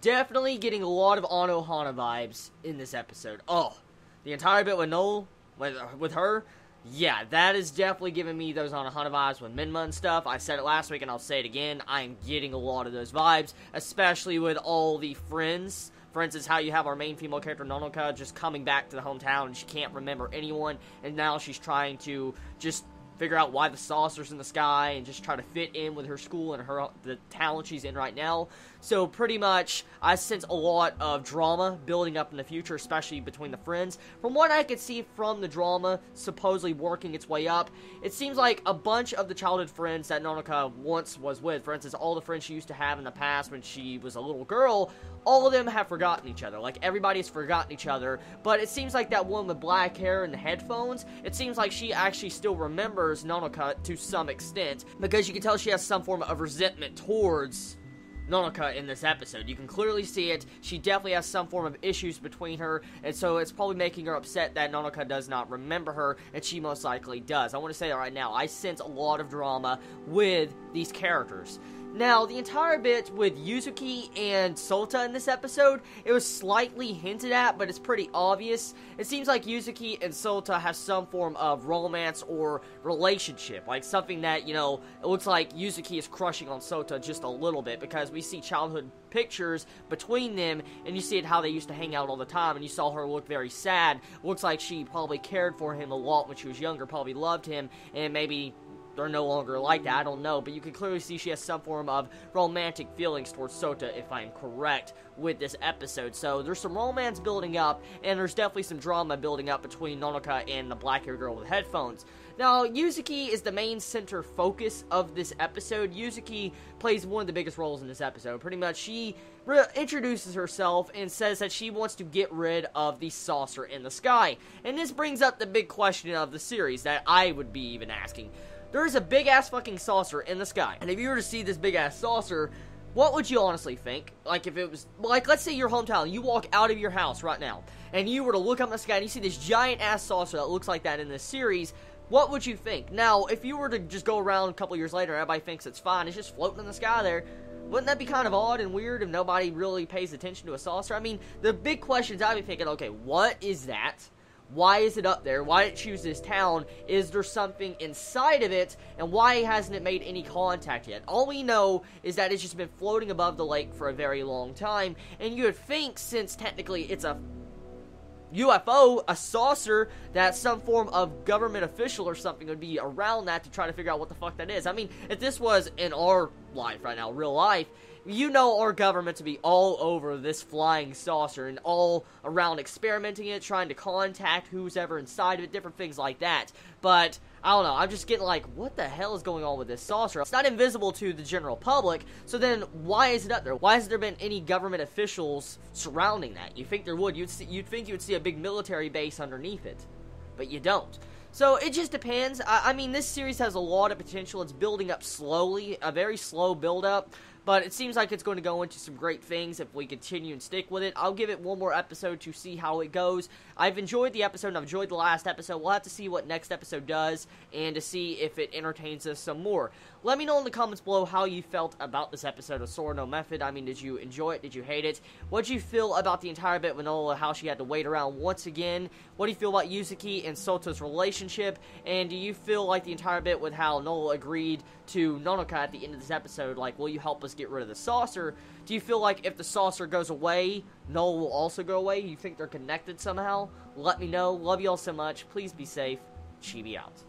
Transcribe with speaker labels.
Speaker 1: definitely getting a lot of Anohana vibes in this episode. Oh, the entire bit with Noel, with her, yeah, that is definitely giving me those Anohana vibes with Minma and stuff. I said it last week and I'll say it again. I am getting a lot of those vibes, especially with all the friends. For instance, how you have our main female character, Nonoka, just coming back to the hometown and she can't remember anyone, and now she's trying to just figure out why the saucer's in the sky and just try to fit in with her school and the town she's in right now. So pretty much, I sense a lot of drama building up in the future, especially between the friends. From what I could see from the drama supposedly working its way up, it seems like a bunch of the childhood friends that Nonoka once was with, for instance, all the friends she used to have in the past when she was a little girl, all of them have forgotten each other. Like, everybody's forgotten each other, but it seems like that one with black hair and the headphones, it seems like she actually still remembers Nonoka to some extent, because you can tell she has some form of resentment towards Nonoka in this episode. You can clearly see it. She definitely has some form of issues between her, and so it's probably making her upset that Nonoka does not remember her, and she most likely does. I want to say that right now. I sense a lot of drama with these characters. Now, the entire bit with Yuzuki and Sota in this episode, it was slightly hinted at, but it's pretty obvious. It seems like Yuzuki and Sota have some form of romance or relationship, like something that, you know, it looks like Yuzuki is crushing on Sota just a little bit, because we see childhood pictures between them, and you see it how they used to hang out all the time, and you saw her look very sad. Looks like she probably cared for him a lot when she was younger, probably loved him, and maybe they're no longer like that, I don't know, but you can clearly see she has some form of romantic feelings towards Sota, if I'm correct, with this episode. So there's some romance building up, and there's definitely some drama building up between Nonoka and the black-haired girl with headphones. Now, Yuzuki is the main center focus of this episode. Yuzuki plays one of the biggest roles in this episode. Pretty much, she introduces herself and says that she wants to get rid of the saucer in the sky. And this brings up the big question of the series that I would be even asking. There's a big-ass fucking saucer in the sky, and if you were to see this big-ass saucer, what would you honestly think? Like, if it was, like, let's say your hometown, you walk out of your house right now, and you were to look up in the sky, and you see this giant-ass saucer that looks like that in this series, what would you think? Now, if you were to just go around a couple years later, everybody thinks it's fine, it's just floating in the sky there, wouldn't that be kind of odd and weird if nobody really pays attention to a saucer? I mean, the big questions I'd be thinking, okay, what is that? Why is it up there? Why did it choose this town? Is there something inside of it? And why hasn't it made any contact yet? All we know is that it's just been floating above the lake for a very long time. And you would think, since technically it's a UFO, a saucer, that some form of government official or something would be around that to try to figure out what the fuck that is. I mean, if this was in our life right now, real life, you know our government to be all over this flying saucer and all around experimenting it, trying to contact who's ever inside of it, different things like that. But I don't know, I'm just getting like, what the hell is going on with this saucer? It's not invisible to the general public, so then why is it up there? Why hasn't there been any government officials surrounding that? You think there would. You'd think you would see a big military base underneath it, but you don't. So it just depends. I mean, this series has a lot of potential. It's building up slowly, a very slow build-up. But it seems like it's going to go into some great things if we continue and stick with it. I'll give it one more episode to see how it goes. I've enjoyed the episode, and I've enjoyed the last episode. We'll have to see what next episode does, and to see if it entertains us some more. Let me know in the comments below how you felt about this episode of Sora no Method. I mean, did you enjoy it? Did you hate it? What did you feel about the entire bit with Noel, how she had to wait around once again? What do you feel about Yuzuki and Sota's relationship? And do you feel like the entire bit with how Noel agreed to Nonoka at the end of this episode, like, will you help us get rid of the saucer? Do you feel like if the saucer goes away, Noel will also go away? You think they're connected somehow? Let me know. Love you all so much. Please be safe. Chibi out.